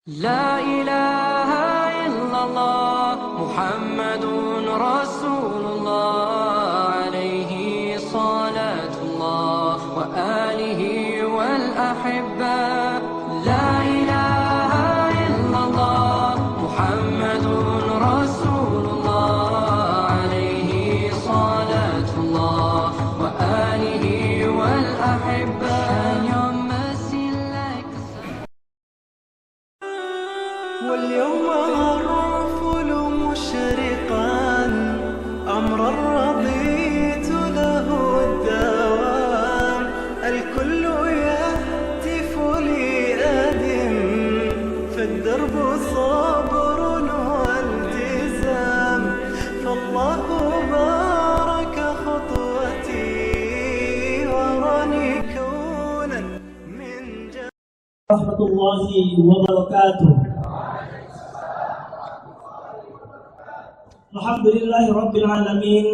لا إله إلا الله محمد رسول الله عليه صلاة الله وآله والأحبة لا إله إلا الله محمد رسول الله عليه صلاة الله وآله والأحبة واليوم الرفل مشرقا أمرا رضيت له الدوام الكل يهتف لأدم فالدرب صبر والتزام فالله بارك خطوتي وراني كونا من ورحمة الله وبركاته. Alhamdulillahi Rabbil Alamin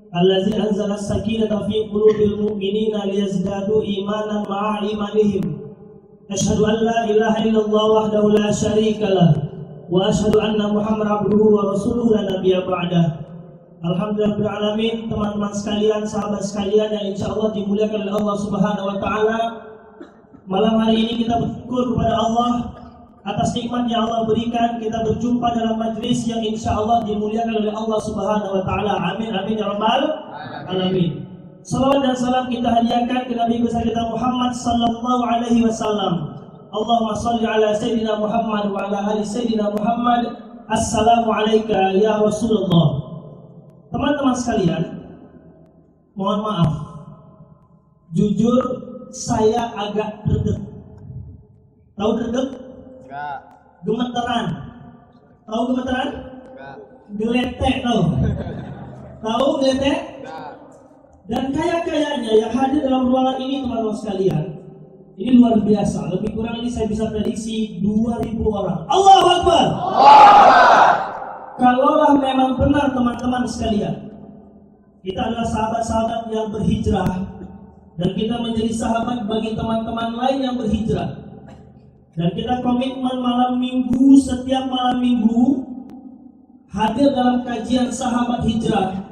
Allazi anzala as-sakinata fi qulubil mu'minina liyazdadu imanan ma'a imanihim. Ashhadu an la ilaha illallah wahdahu la syarika lah wa ashhadu anna Muhammadan abduhu wa rasuluhu la nabiyya ba'dah. Alhamdulillahil alamin, teman-teman sekalian, sahabat sekalian yang insyaallah dimuliakan oleh Allah Subhanahu wa taala. Malam hari ini kita bersyukur kepada Allah atas nikmat yang Allah berikan, kita berjumpa dalam majlis yang insya Allah dimuliakan oleh Allah Subhanahu wa taala. Amin amin ya rabbal alamin. Salawat dan salam kita hadiahkan ke Nabi besar kita Muhammad sallallahu alaihi wasallam. Allahumma shalli ala sayyidina Muhammad wa ala ali sayyidina Muhammad. Assalamu alayka ya Rasulullah. Teman-teman sekalian, mohon maaf. Jujur saya agak deg-deg. Tahu deg-deg? Enggak. Gemeteran. Tahu gemeteran? Enggak. Geletek tahu? Tahu geletek? Enggak. Dan kayaknya yang hadir dalam ruangan ini teman-teman sekalian, ini luar biasa. Lebih kurang ini saya bisa prediksi 2.000 orang. Allahu Akbar. Kalaulah memang benar teman-teman sekalian, kita adalah sahabat-sahabat yang berhijrah dan kita menjadi sahabat bagi teman-teman lain yang berhijrah. Dan kita komitmen malam minggu, setiap malam minggu hadir dalam kajian sahabat hijrah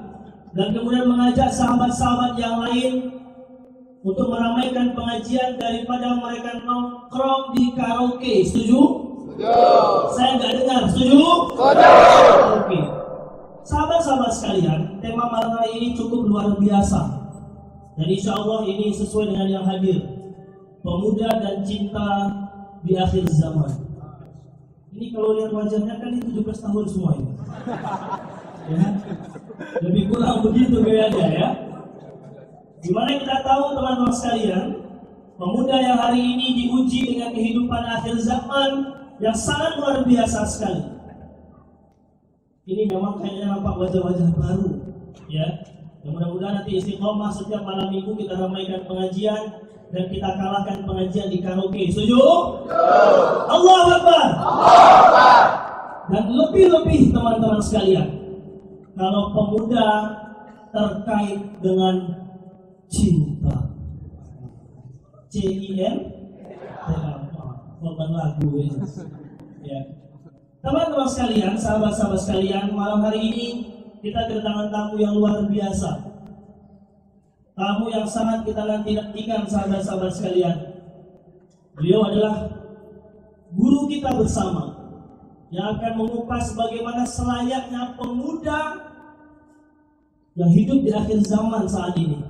dan kemudian mengajak sahabat-sahabat yang lain untuk meramaikan pengajian daripada mereka nongkrong di karaoke. Setuju? Setuju. Saya nggak dengar. Setuju? Setuju. Oke. Sahabat-sahabat sekalian, tema malam hari ini cukup luar biasa. Dan insya Allah ini sesuai dengan yang hadir. Pemuda dan cinta di akhir zaman. Ini kalau lihat wajahnya kan ini 17 tahun semua ini. Ya. Lebih kurang begitu kayaknya ya. Dimana kita tahu teman-teman sekalian, pemuda yang hari ini diuji dengan kehidupan akhir zaman yang sangat luar biasa sekali. Ini memang kayaknya nampak wajah-wajah baru, ya. Mudah-mudahan nanti istiqomah setiap malam minggu kita ramaikan pengajian dan kita kalahkan pengajian di karaoke. Setuju? Allahu Akbar. Dan lebih-lebih teman-teman sekalian, kalau pemuda terkait dengan cinta, CIN, korban lagu ya. Teman-teman sekalian, sahabat-sahabat sekalian, malam hari ini kita kedatangan tamu yang luar biasa. Tamu yang sangat kita nantikan sahabat-sahabat sekalian. Beliau adalah guru kita bersama yang akan mengupas bagaimana selayaknya pemuda yang hidup di akhir zaman saat ini.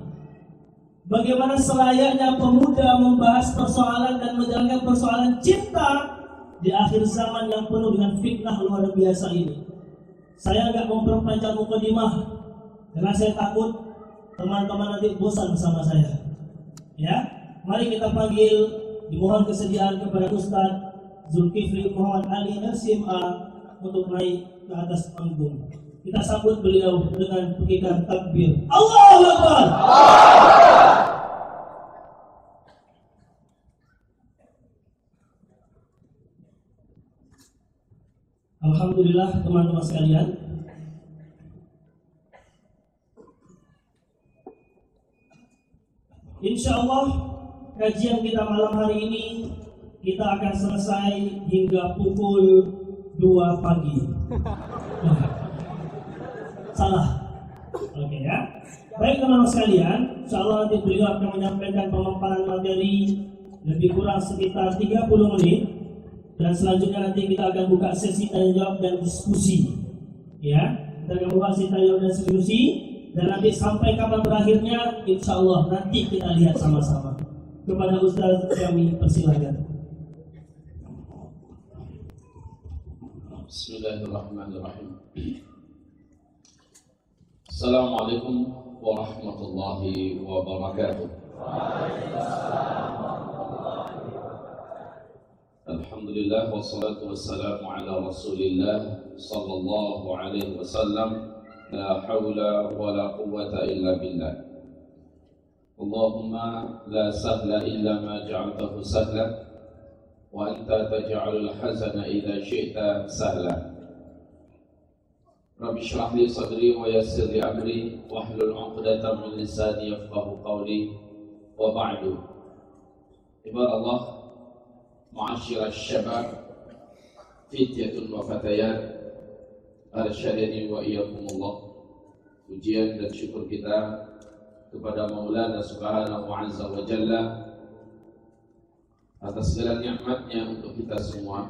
Bagaimana selayaknya pemuda membahas persoalan dan menjalankan persoalan cinta di akhir zaman yang penuh dengan fitnah luar biasa ini. Saya nggak memperpanjang mukadimah karena saya takut teman-teman nanti bosan bersama saya. Ya, mari kita panggil, dimohon kesediaan kepada Ustaz Zulkifli Muhammad Ali LCMA untuk naik ke atas panggung. Kita sambut beliau dengan pekikan takbir. Allahu Akbar. Alhamdulillah teman-teman sekalian. Insya Allah kajian kita malam hari ini kita akan selesai hingga pukul 2 pagi. Salah. Oke ya. Baik teman-teman sekalian, insyaallah nanti beliau akan menyampaikan pemaparan materi lebih kurang sekitar 30 menit. Dan selanjutnya nanti kita akan buka sesi tanya jawab dan diskusi. Ya, kita akan buka sesi tanya jawab dan diskusi. Dan nanti sampai kapan berakhirnya, insyaallah nanti kita lihat sama-sama. Kepada Ustaz kami persilakan. Bismillahirrahmanirrahim. Assalamualaikum warahmatullahi wabarakatuh. Alhamdulillah wassalatu wassalamu ala Rasulillah sallallahu alaihi wasallam. La haula wa la quwwata illa billah. Allahumma la sahla illa ma ja'altahu sahla wa anta taj'alul hazana idza syi'ta sahla. Rabbi shrah li sadri wa yassir li amri wahlul 'uqdatam min lisani yafqahu qawli. Wa ba'du. Ibadallah, ma'asyiral syabab, fityatun wa fatayat, arsyadani wa iyyakumullah. Pujian dan syukur kita kepada Maulana Subhanahu wa Azza wa Jalla atas segala nikmatnya untuk kita semua.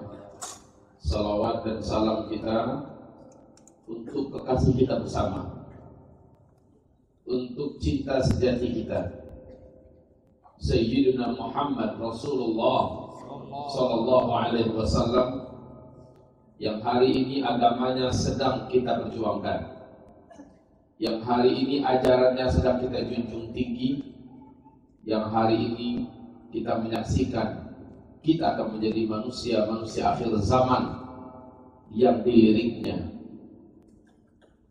Salawat dan salam kita untuk kekasih kita bersama, untuk cinta sejati kita, Sayyidina Muhammad Rasulullah sallallahu alaihi wasallam, yang hari ini agamanya sedang kita perjuangkan, yang hari ini ajarannya sedang kita junjung tinggi, yang hari ini kita menyaksikan kita akan menjadi manusia akhir zaman yang diliriknya.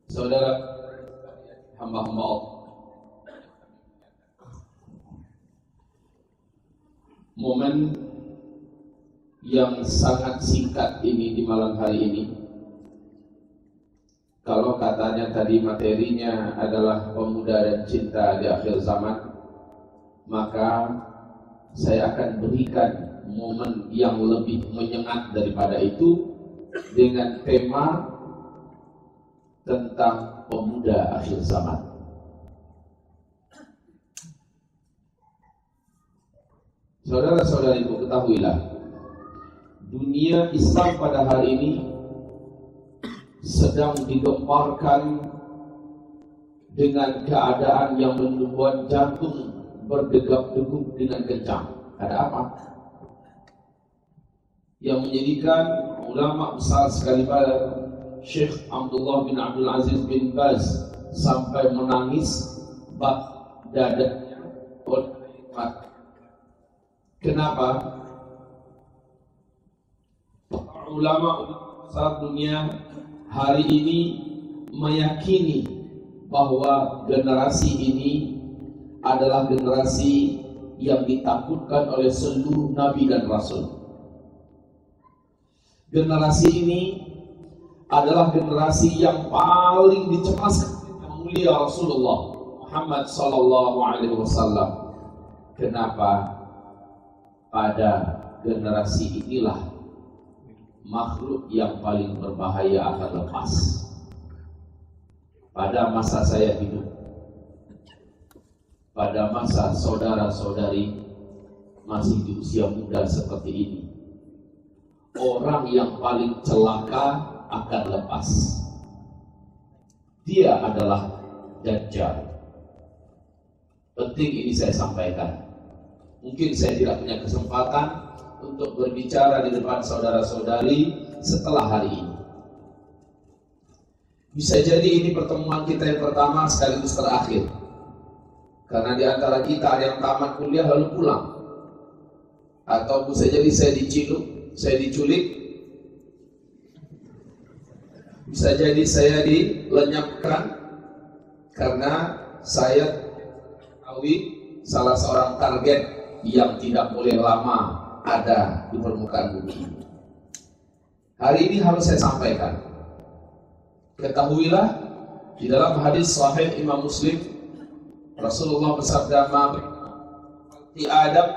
Saudara hamba-hamba Allah, momen yang sangat singkat ini di malam hari ini, kalau katanya tadi materinya adalah pemuda dan cinta di akhir zaman, maka saya akan berikan momen yang lebih menyengat daripada itu dengan tema tentang pemuda akhir zaman. Saudara-saudariku, ketahuilah, dunia Islam pada hari ini sedang digemparkan dengan keadaan yang membuat jantung berdegap-degup dengan kencang. Ada apa? Yang menjadikan ulama besar sekali pada Syekh Abdullah bin Abdul Aziz bin Baz sampai menangis bak dadanya oleh nikmat. Kenapa? Ulama besar dunia hari ini meyakini bahwa generasi ini adalah generasi yang ditakutkan oleh seluruh nabi dan rasul. Generasi ini adalah generasi yang paling dicemaskan oleh mulia Rasulullah Muhammad sallallahu alaihi wasallam. Kenapa? Pada generasi inilah makhluk yang paling berbahaya akan lepas. Pada masa saya hidup, pada masa saudara-saudari masih di usia muda seperti ini, orang yang paling celaka akan lepas. Dia adalah Dajjal. Penting ini saya sampaikan. Mungkin saya tidak punya kesempatan untuk berbicara di depan saudara-saudari setelah hari ini. Bisa jadi ini pertemuan kita yang pertama sekaligus terakhir. Karena di antara kita ada yang tamat kuliah lalu pulang. Atau bisa jadi saya diculik. Bisa jadi saya dilenyapkan karena saya tahu salah seorang target yang tidak boleh lama ada di permukaan bumi ini. Hari ini harus saya sampaikan. Ketahuilah, di dalam hadis sahih Imam Muslim, Rasulullah bersabda, "Di Adam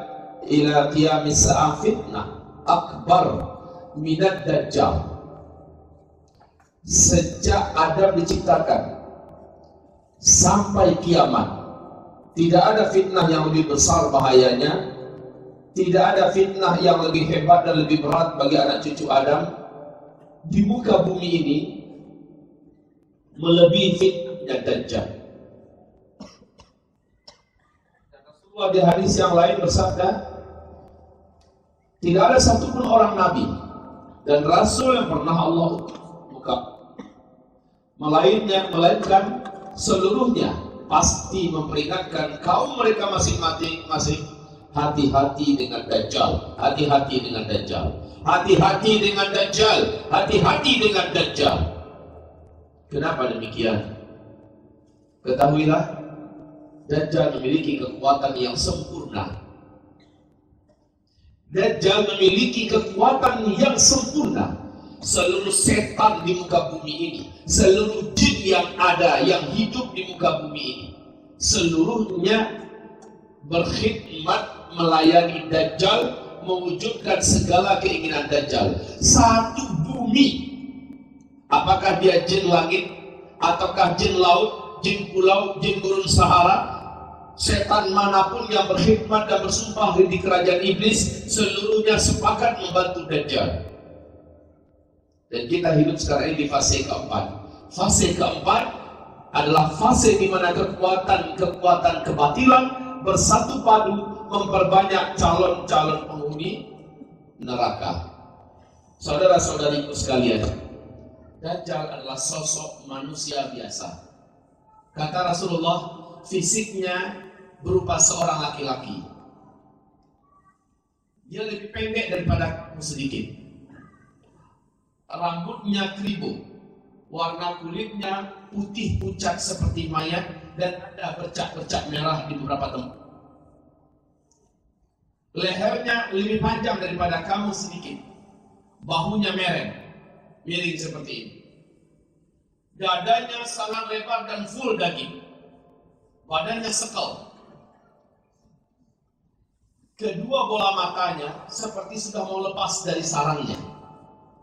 ila qiyamis sa'ah fitnah, akbar minad dajjal. Sejak Adam diciptakan sampai kiamat, tidak ada fitnah yang lebih besar bahayanya, tidak ada fitnah yang lebih hebat dan lebih berat bagi anak cucu Adam di muka bumi ini melebihi fitnahnya Dajjal. Dan Rasulullah di hadis yang lain bersabda, tidak ada satupun orang nabi dan rasul yang pernah Allah buka, melainkan seluruhnya pasti memperingatkan kaum mereka masing-masing, hati-hati dengan Dajjal, hati-hati dengan Dajjal, hati-hati dengan Dajjal, hati-hati dengan Dajjal. Kenapa demikian? Ketahuilah, Dajjal memiliki kekuatan yang sempurna. Dajjal memiliki kekuatan yang sempurna. Seluruh setan di muka bumi ini, seluruh jin yang ada, yang hidup di muka bumi ini, seluruhnya berkhidmat melayani Dajjal, mewujudkan segala keinginan Dajjal. Satu bumi, apakah dia jin langit, ataukah jin laut, jin pulau, jin gurun Sahara, setan manapun yang berkhidmat dan bersumpah di kerajaan iblis, seluruhnya sepakat membantu Dajjal. Dan kita hidup sekarang ini di fase keempat. Fase keempat adalah fase di mana kekuatan kebatilan bersatu padu memperbanyak calon-calon penghuni neraka. Saudara-saudariku sekalian, Dajjal adalah sosok manusia biasa. Kata Rasulullah, fisiknya berupa seorang laki-laki. Dia lebih pendek daripada aku sedikit. Rambutnya keribu, warna kulitnya putih pucat seperti mayat, dan ada bercak-bercak merah di beberapa tempat. Lehernya lebih panjang daripada kamu sedikit, bahunya miring seperti ini. Dadanya sangat lebar dan full daging, badannya sekal. Kedua bola matanya seperti sudah mau lepas dari sarangnya.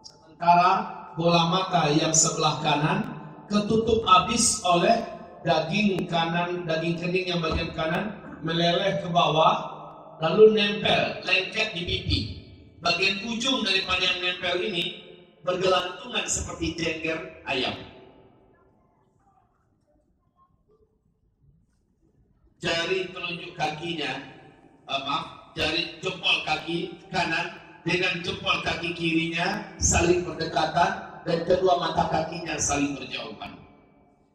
Sementara bola mata yang sebelah kanan ketutup habis oleh daging kening yang bagian kanan meleleh ke bawah, lalu nempel, lengket di pipi. Bagian ujung daripada yang nempel ini bergelantungan seperti cengker ayam. Jari telunjuk kakinya, jari jempol kaki kanan dengan jempol kaki kirinya saling berdekatan dan kedua mata kakinya saling berjauhan.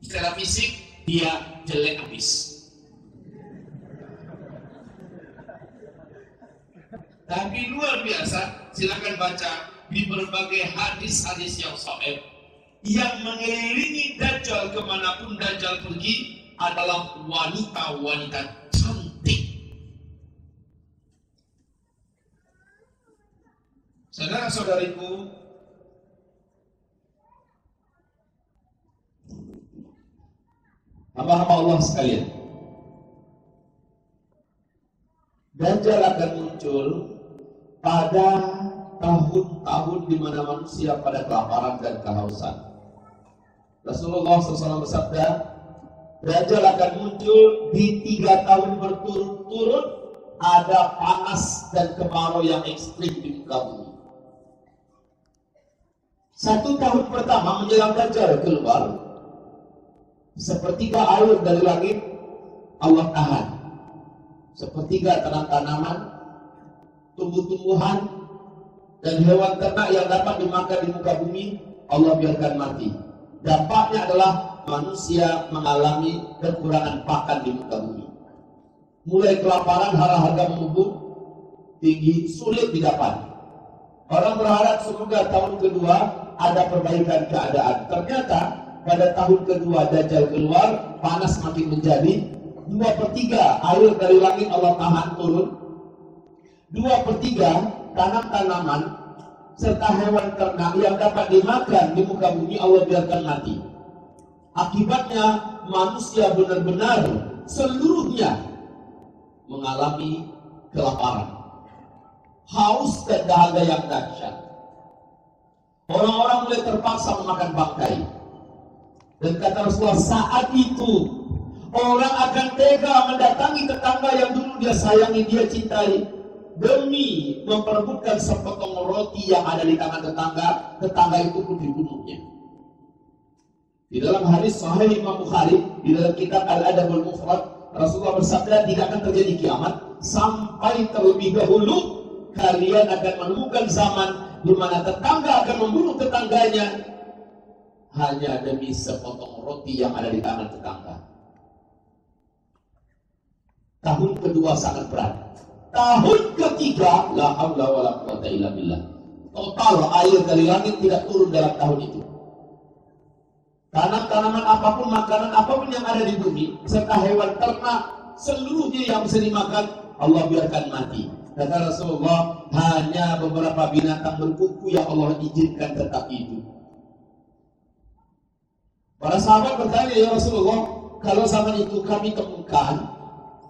Secara fisik dia jelek habis. Tapi luar biasa, silakan baca di berbagai hadis-hadis yang sahih yang mengelilingi Dajjal. Kemanapun Dajjal pergi adalah wanita-wanita cantik. Saudara-saudariku, hamba-hamba Allah sekalian, Dajjal akan muncul pada tahun-tahun di mana manusia pada kelaparan dan kehausan. Rasulullah SAW bersabda, Dajjal akan muncul di 3 tahun berturut-turut, ada panas dan kemarau yang ekstrim di muka bumi. 1 tahun pertama menjelang Dajjal keluar, sepertiga air dari langit Allah tahan, sepertiga tanaman, tumbuh-tumbuhan dan hewan ternak yang dapat dimakan di muka bumi Allah biarkan mati. Dampaknya adalah manusia mengalami kekurangan pakan di muka bumi. Mulai kelaparan, harga mengumpul tinggi, sulit didapat. Orang berharap semoga tahun kedua ada perbaikan keadaan. Ternyata pada tahun kedua Dajjal keluar, panas makin menjadi. 2/3 air dari langit Allah tahan turun. 2/3 tanam-tanaman serta hewan ternak yang dapat dimakan di muka bumi Allah biarkan mati. Akibatnya manusia benar-benar seluruhnya mengalami kelaparan. haus dan dahaga yang dahsyat. Orang-orang mulai terpaksa memakan bangkai. Dan kata Rasulullah, saat itu orang akan tega mendatangi tetangga yang dulu dia sayangi, dia cintai, demi memperebutkan sepotong roti yang ada di tangan tetangga itu pun dibunuhnya. Di dalam hadis Sahih Imam Bukhari, di dalam kitab Al-Adabul Mufrad, Rasulullah bersabda, tidak akan terjadi kiamat sampai terlebih dahulu kalian akan menemukan zaman di mana tetangga akan membunuh tetangganya hanya demi sepotong roti yang ada di tangan tetangga. Tahun kedua sangat berat. Tahun ketiga, la haula wala quwwata illa billah. Total air dari langit tidak turun dalam tahun itu. Tanaman apapun, makanan apapun yang ada di bumi, serta hewan ternak, seluruhnya yang bisa dimakan, Allah biarkan mati. Kata Rasulullah, hanya beberapa binatang berkuku yang Allah izinkan tetap hidup. Para sahabat bertanya, ya Rasulullah, kalau zaman itu kami temukan,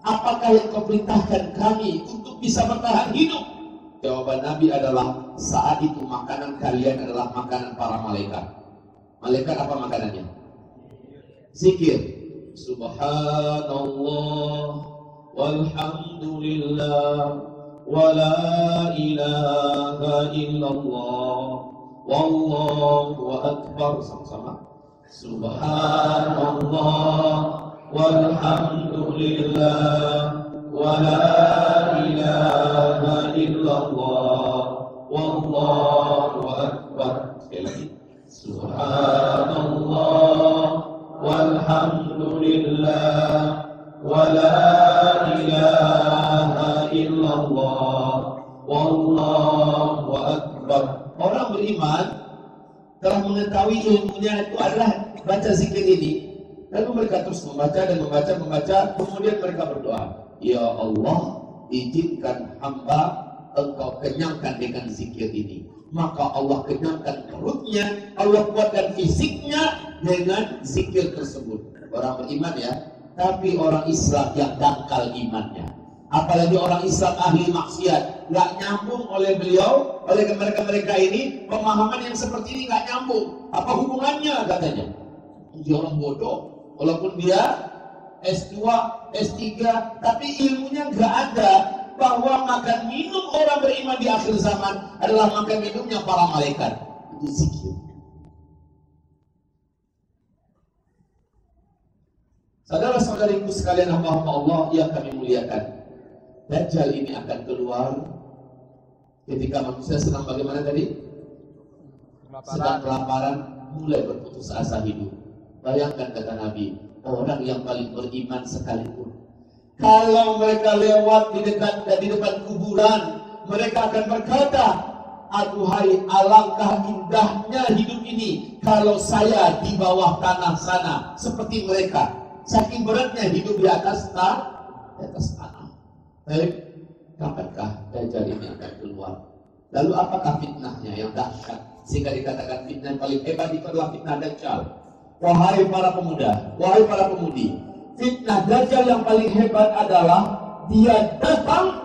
apakah yang kau perintahkan kami untuk bisa bertahan hidup? Jawaban Nabi adalah, saat itu makanan kalian adalah makanan para malaikat. Malaikat apa makanannya? Zikir. Subhanallah walhamdulillah wa la ilaha illallah wallahu akbar. Sama-sama. Subhanallah walhamdulillah wa la ilaha illallah wallahu akbar. Sekali lagi. Subhanallah walhamdulillah wa la ilaha illallah wallahu akbar. Orang beriman telah mengetahui ilmunya itu adalah baca zikir ini. Lalu mereka terus membaca dan membaca, kemudian mereka berdoa, ya Allah, izinkan hamba engkau kenyangkan dengan zikir ini. Maka Allah kenyangkan perutnya, Allah kuatkan fisiknya dengan zikir tersebut. Orang beriman ya, tapi orang Islam yang dangkal imannya, apalagi orang Islam ahli maksiat, nggak nyambung oleh beliau, oleh mereka ini, pemahaman yang seperti ini nggak nyambung. Apa hubungannya katanya? Dia orang bodoh, walaupun dia S2, S3, tapi ilmunya nggak ada. Bahwa makan minum orang beriman di akhir zaman adalah makan minumnya para malaikat. Itu zikir. Saudara-saudariku sekalian hamba-hamba Allah yang kami muliakan, Dajjal ini akan keluar ketika manusia sedang bagaimana tadi? Sedang kelaparan, mulai berputus asa hidup. Bayangkan kata Nabi, orang yang paling beriman sekalipun, kalau mereka lewat di depan kuburan, mereka akan berkata, aduhai alangkah indahnya hidup ini kalau saya di bawah tanah sana seperti mereka. Saking beratnya hidup di atas tanah. Baik, kapankah Dajjal ini akan keluar? Lalu apakah fitnahnya yang dahsyat sehingga dikatakan fitnah yang paling hebat itu adalah fitnah Dajjal? Wahai para pemuda, wahai para pemudi, fitnah Dajjal yang paling hebat adalah dia datang,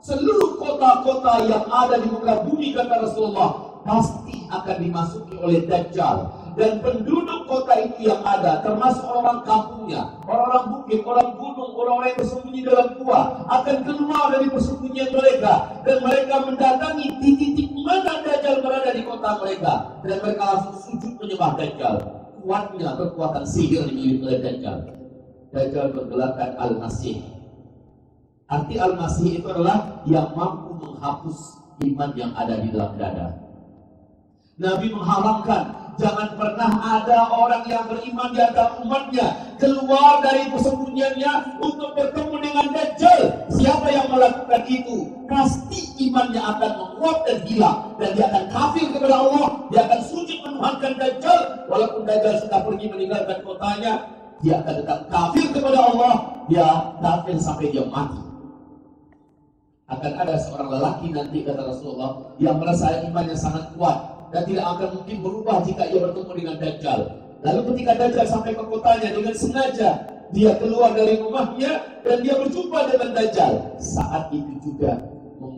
seluruh kota-kota yang ada di muka bumi kata Rasulullah pasti akan dimasuki oleh Dajjal. Dan penduduk kota itu yang ada, termasuk orang kampungnya, orang-orang bukit, orang gunung, orang-orang yang bersembunyi dalam gua, akan keluar dari persembunyian mereka. Dan mereka mendatangi di titik mana Dajjal berada di kota mereka. Dan mereka langsung sujud menyembah Dajjal. Kuatnya kekuatan sihir dimiliki oleh Dajjal. Dajjal bergelarkan Al-Masih. Arti Al-Masih itu adalah yang mampu menghapus iman yang ada di dalam dada. Nabi mengharamkan jangan pernah ada orang yang beriman di antara umatnya keluar dari persembunyiannya untuk bertemu dengan Dajjal. Siapa yang melakukan itu, pasti imannya akan menguap dan hilang, dan dia akan kafir kepada Allah. Dia akan sujud menuhankan Dajjal. Walaupun Dajjal sudah pergi meninggalkan kotanya, dia akan tetap kafir kepada Allah. Dia kafir sampai dia mati. Akan ada seorang lelaki nanti kata Rasulullah yang merasa imannya sangat kuat dan tidak akan mungkin berubah jika ia bertemu dengan Dajjal. Lalu ketika Dajjal sampai ke kotanya, dengan sengaja dia keluar dari rumahnya dan dia berjumpa dengan Dajjal. Saat itu juga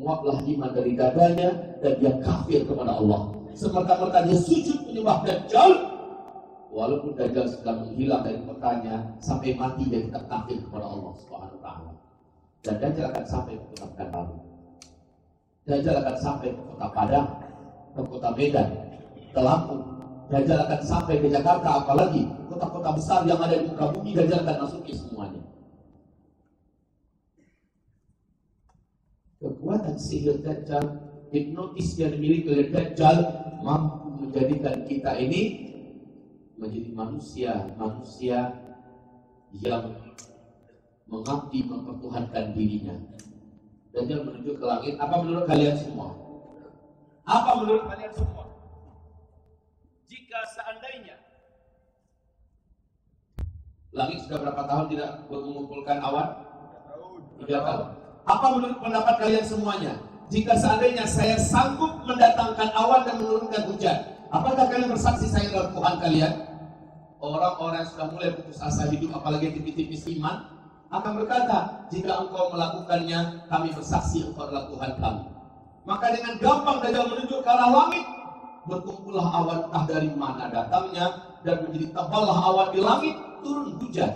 menguaplah iman dari dadanya dan dia kafir kepada Allah. Semerta-merta dia sujud menyembah Dajjal, walaupun Dajjal sudah menghilang dari kotanya, sampai mati dia tetap kafir kepada Allah Subhanahu wa taala. Dan Dajjal akan sampai ke kota Pekanbaru. Dajjal akan sampai ke kota Padang, ke kota Medan, ke Lampung. Dajjal akan sampai ke Jakarta, apalagi kota-kota besar yang ada di muka bumi, Dajjal akan masuki semuanya. Kekuatan sihir Dajjal, hipnotis yang dimiliki oleh Dajjal mampu menjadikan kita ini menjadi manusia yang mengabdi mempertuhankan dirinya. Dajjal menuju ke langit. Apa menurut kalian semua? Apa menurut kalian semua? Jika seandainya langit sudah berapa tahun tidak mengumpulkan awan? 3 tahun. Apa menurut pendapat kalian semuanya? Jika seandainya saya sanggup mendatangkan awan dan menurunkan hujan, apakah kalian bersaksi saya adalah Tuhan kalian? Orang-orang yang sudah mulai putus asa hidup, apalagi tipis-tipis iman, akan berkata, jika engkau melakukannya, kami bersaksi engkau adalah Tuhan kami. Maka dengan gampang Dajjal menuju ke arah langit, berkumpullah awan entah dari mana datangnya, dan menjadi teballah awan di langit, turun hujan.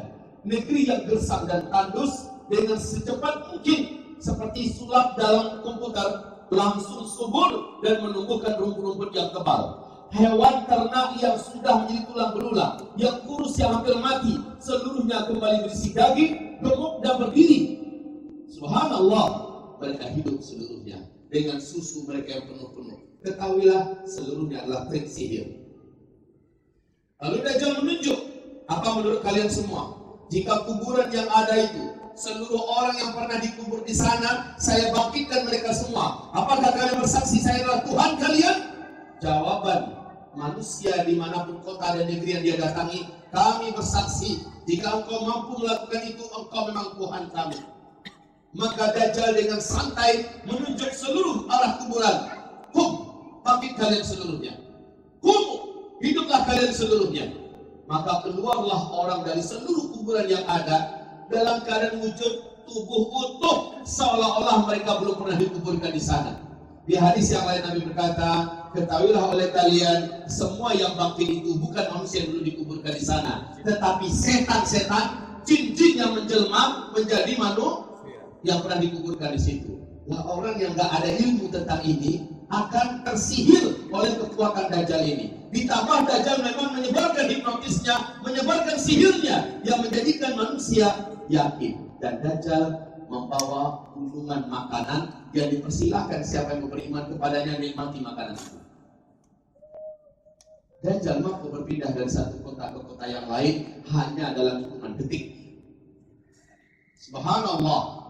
Negeri yang gersang dan tandus dengan secepat mungkin seperti sulap dalam komputer langsung subur dan menumbuhkan rumput-rumput yang tebal. Hewan ternak yang sudah menjadi tulang belulang, yang kurus yang hampir mati, seluruhnya kembali berisi daging, gemuk dan berdiri. Subhanallah, mereka hidup seluruhnya dengan susu mereka yang penuh-penuh. Ketahuilah seluruhnya adalah trik sihir. Lalu Dajjal menunjuk, apa menurut kalian semua? Jika kuburan yang ada itu, seluruh orang yang pernah dikubur di sana, saya bangkitkan mereka semua. Apakah kalian bersaksi saya adalah Tuhan kalian? Jawaban manusia dimanapun kota dan negeri yang dia datangi, kami bersaksi. Jika engkau mampu melakukan itu, engkau memang Tuhan kami. Maka Dajjal dengan santai menunjuk seluruh arah kuburan. Bangkit kalian seluruhnya. Hiduplah kalian seluruhnya. Maka keluarlah orang dari seluruh kuburan yang ada dalam keadaan wujud tubuh utuh, seolah-olah mereka belum pernah dikuburkan di sana. Di hadis yang lain Nabi berkata, ketahuilah oleh kalian, semua yang bangkit itu bukan manusia yang dulu dikuburkan di sana, tetapi setan-setan, jin-jin yang menjelma menjadi manusia yang pernah dikuburkan di situ. Nah, orang yang gak ada ilmu tentang ini akan tersihir oleh kekuatan Dajjal ini. Ditambah Dajjal memang menyebarkan hipnotisnya, menyebarkan sihirnya yang menjadikan manusia yakin. Dan Dajjal membawa gunungan makanan yang dipersilahkan siapa yang beriman kepadanya nikmati makanan itu. Dajjal mampu berpindah dari satu kota ke kota yang lain hanya dalam hitungan detik. Subhanallah.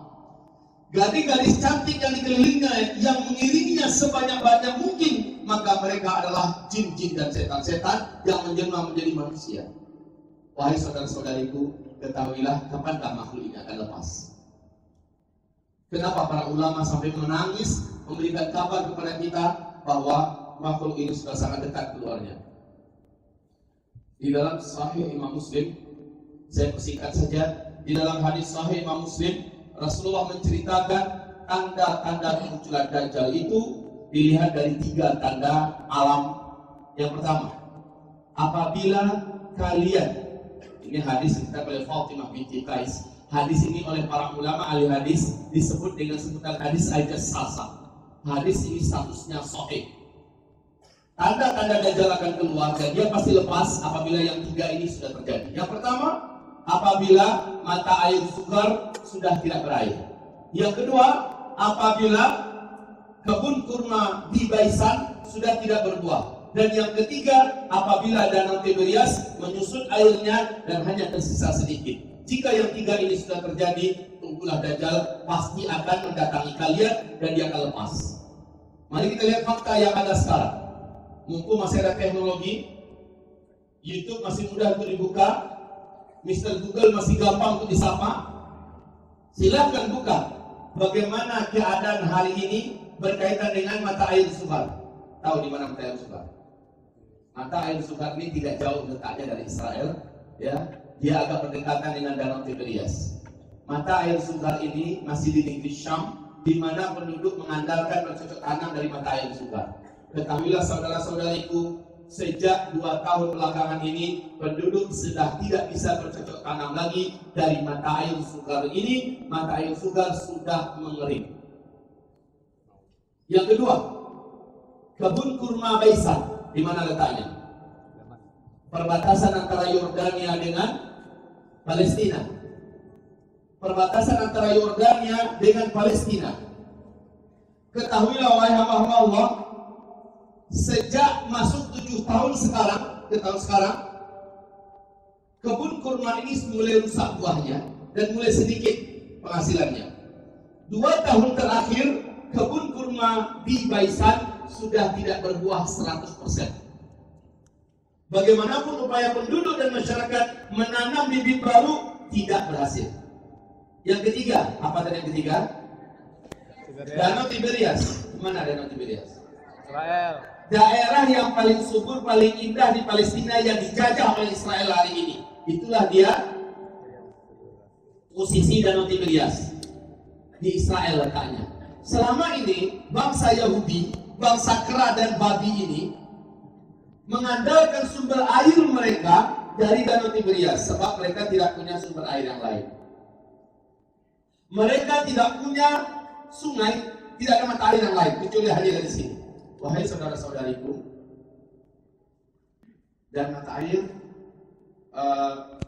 Gadis-gadis cantik yang dikelilingnya, yang mengiringinya sebanyak-banyak mungkin, maka mereka adalah jin-jin dan setan-setan yang menjelma menjadi manusia. Wahai saudara-saudariku, ketahuilah kapankah makhluk ini akan lepas. Kenapa para ulama sampai menangis memberikan kabar kepada kita bahwa makhluk ini sudah sangat dekat keluarnya. Di dalam Sahih Imam Muslim, saya persingkat saja, di dalam hadis Sahih Imam Muslim, Rasulullah menceritakan tanda-tanda kemunculan Dajjal itu dilihat dari 3 tanda alam. Yang pertama, apabila kalian, ini hadis yang dikatakan oleh Fatimah binti Qais. Hadis ini oleh para ulama ahli hadis disebut dengan sebutan hadis al-jassasah. Hadis ini statusnya sahih. Tanda-tanda Dajjal akan keluar dan dia pasti lepas apabila yang 3 ini sudah terjadi. Yang pertama, apabila mata air sukar sudah tidak berair. Yang kedua, apabila kebun kurma di Baisan sudah tidak berbuah. Dan yang ketiga, apabila danau Tiberias menyusut airnya dan hanya tersisa sedikit. Jika yang 3 ini sudah terjadi, tunggulah Dajjal pasti akan mendatangi kalian dan dia akan lepas. Mari kita lihat fakta yang ada sekarang. Mumpung masih ada teknologi, YouTube masih mudah untuk dibuka, Mr. Google masih gampang untuk disapa. Silakan buka bagaimana keadaan hari ini berkaitan dengan mata air sukar. Tahu di mana mata air sukar? Mata air sukar ini tidak jauh letaknya dari Israel, ya. Dia agak berdekatan dengan danau Tiberias. Mata air sukar ini masih di negeri Syam, di mana penduduk mengandalkan bercocok tanam dari mata air surga. Ketahuilah saudara-saudariku, sejak 2 tahun belakangan ini penduduk sudah tidak bisa bercocok tanam lagi dari mata air surga ini. Mata air surga sudah mengering. Yang kedua, kebun kurma Baisan, di mana letaknya? Perbatasan antara Yordania dengan Palestina. Perbatasan antara Yordania dengan Palestina. Ketahuilah wahai hamba-hamba Allah, sejak masuk 7 tahun sekarang, ke tahun sekarang, kebun kurma ini mulai rusak buahnya dan mulai sedikit penghasilannya. 2 tahun terakhir, kebun kurma di Baisan sudah tidak berbuah 100%. Bagaimanapun upaya penduduk dan masyarakat menanam bibit baru tidak berhasil. Yang ketiga, apa tadi yang ketiga? Danau Tiberias. Mana Danau Tiberias? Israel. Daerah yang paling subur, paling indah di Palestina yang dijajah oleh Israel hari ini. Itulah dia posisi Danau Tiberias. Di Israel letaknya. Selama ini bangsa Yahudi, bangsa kera dan babi ini mengandalkan sumber air mereka dari Danau Tiberias sebab mereka tidak punya sumber air yang lain. Mereka tidak punya sungai, tidak ada mata air yang lain kecuali hanya dari sini. Wahai saudara-saudariku, dan mata air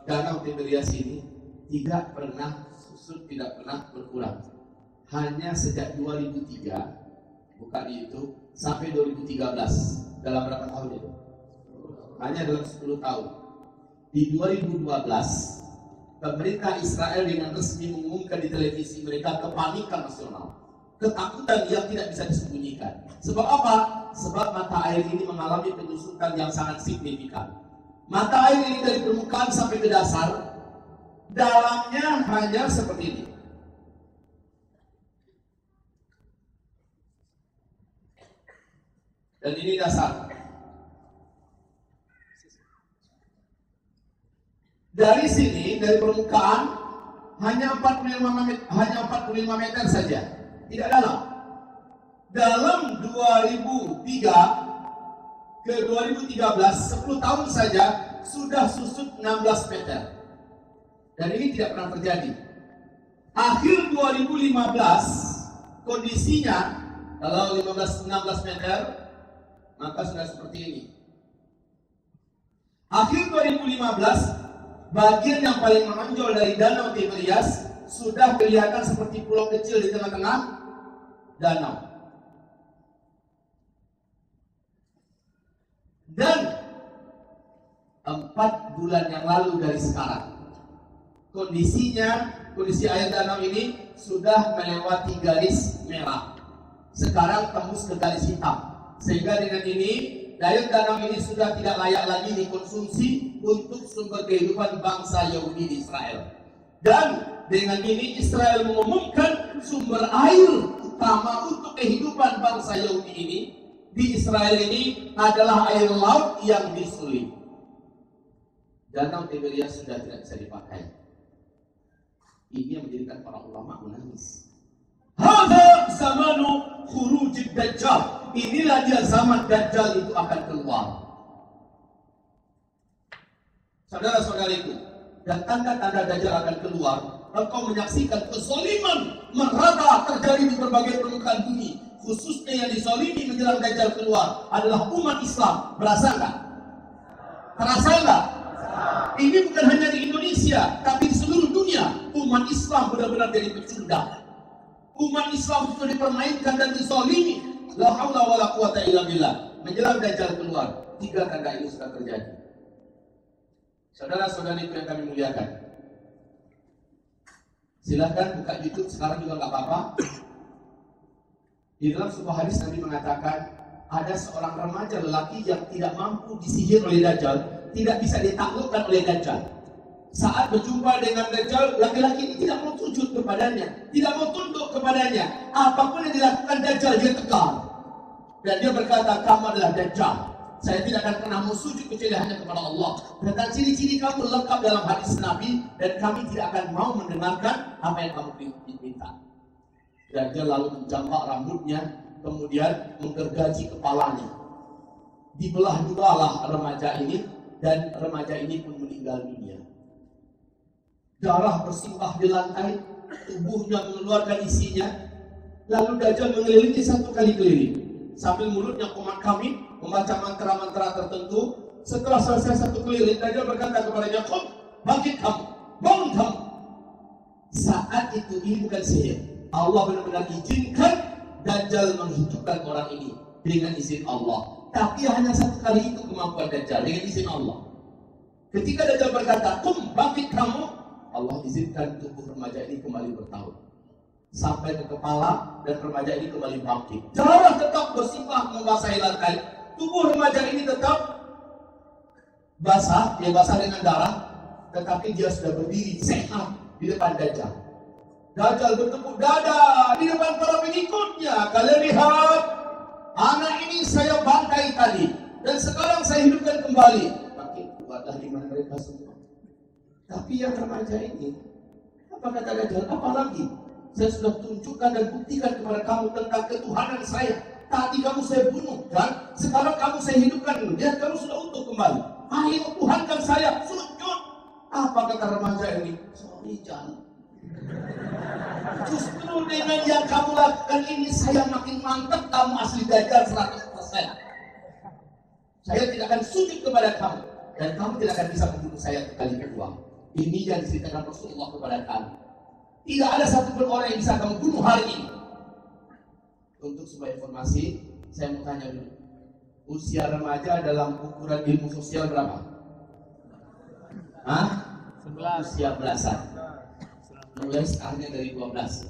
Danau Tiberias ini tidak pernah susut, tidak pernah berkurang. Hanya sejak 2003, bukan itu, sampai 2013. Dalam berapa tahun itu? Hanya dalam 10 tahun. Di 2012, pemerintah Israel dengan resmi mengumumkan di televisi mereka kepanikan nasional, ketakutan yang tidak bisa disembunyikan. Sebab apa? Sebab mata air ini mengalami penyusutan yang sangat signifikan. Mata air ini dari permukaan sampai ke dasar, dalamnya hanya seperti ini. Dan ini dasar. Dari sini, dari permukaan hanya 45 meter saja, tidak dalam. Dalam 2003 ke 2013, 10 tahun saja sudah susut 16 meter. Dan ini tidak pernah terjadi. Akhir 2015 kondisinya kalau 16 meter maka sudah seperti ini. Akhir 2015 bagian yang paling menonjol dari Danau Tiberias sudah kelihatan seperti pulau kecil di tengah-tengah danau. Dan 4 bulan yang lalu dari sekarang, kondisi air danau ini sudah melewati garis merah. Sekarang tembus ke garis hitam. Sehingga dengan ini air danau ini sudah tidak layak lagi dikonsumsi untuk sumber kehidupan bangsa Yahudi di Israel. Dan dengan ini Israel mengumumkan sumber air utama untuk kehidupan bangsa Yahudi ini di Israel ini adalah air laut yang disulit. Danau Tiberias sudah tidak bisa dipakai. Ini yang menjadikan para ulama menangis. Hadza zamanu khurujid dajjal. Inilah dia zaman Dajjal itu akan keluar. Saudara-saudariku, dan tanda-tanda Dajjal akan keluar, engkau menyaksikan kezaliman merata terjadi di berbagai permukaan bumi. Khususnya yang dizalimi menjelang Dajjal keluar adalah umat Islam. Berasa enggak? Terasa enggak? Ini bukan hanya di Indonesia, tapi di seluruh dunia. Umat Islam benar-benar jadi pecundang. Umat Islam sudah dipermainkan dan dizalimi. La haula wala quwata illa billah. Menjelang Dajjal keluar, 3 tanda ini sudah terjadi. Saudara-saudariku yang kami muliakan, silakan buka YouTube sekarang juga nggak apa-apa. Di dalam sebuah hadis Nabi mengatakan ada seorang remaja lelaki yang tidak mampu disihir oleh Dajjal, tidak bisa ditaklukkan oleh Dajjal. Saat berjumpa dengan Dajjal, laki-laki ini tidak mau sujud kepadanya, tidak mau tunduk kepadanya. Apapun yang dilakukan Dajjal, dia tegar. Dan dia berkata, kamu adalah Dajjal. Saya tidak akan pernah mau sujud kecuali hanya kepada Allah. Tentang ciri-ciri kamu lengkap dalam hadis Nabi, dan kami tidak akan mau mendengarkan apa yang kamu minta. Dajjal lalu menjambak rambutnya, kemudian menggergaji kepalanya. Dibelah dualah remaja ini, dan remaja ini pun meninggal dunia. Darah bersimbah di lantai, tubuhnya mengeluarkan isinya. Lalu Dajjal mengelilingi 1 kali keliling, sambil mulutnya komat kamit membaca mantra-mantra tertentu. Setelah selesai 1 keliling, Dajjal berkata kepadanya, "Qum, bangkit kamu, bangun kamu." Saat itu ini bukan sihir. Allah benar-benar izinkan Dajjal menghidupkan orang ini dengan izin Allah. Tapi hanya 1 kali itu kemampuan Dajjal dengan izin Allah. Ketika Dajjal berkata, "Qum, bangkit kamu," Allah izinkan tubuh remaja ini kembali bertaut sampai ke kepala, dan remaja ini kembali bangkit. Darah tetap bersimbah membasahi lantai. Tubuh remaja ini tetap basah, dia basah dengan darah, tetapi dia sudah berdiri sehat di depan Dajjal. Dajjal bertepuk dada di depan para pengikutnya. "Kalian lihat, anak ini saya bantai tadi, dan sekarang saya hidupkan kembali." Makin kuatlah iman mereka semua. Tapi yang remaja ini, apa kata Dajjal? "Apa lagi? Saya sudah tunjukkan dan buktikan kepada kamu tentang ketuhanan saya. Tadi kamu saya bunuh, dan sekarang kamu saya hidupkan. Lihat, kamu sudah utuh kembali. Ayo tuhankan saya, sujud." Apa kata remaja ini? "Sorry, jangan. Justru dengan yang kamu lakukan ini, saya makin mantap kamu asli Dajjal 100%. Saya tidak akan sujud kepada kamu, dan kamu tidak akan bisa membunuh saya kali kedua." Ini yang diceritakan Rasulullah kepada kamu. Tidak ada satupun orang yang bisa kamu bunuh hari ini. Untuk sebuah informasi, saya mau tanya dulu. Usia remaja dalam ukuran ilmu sosial berapa? 11. Usia belasan. Mulai sekarangnya dari 12.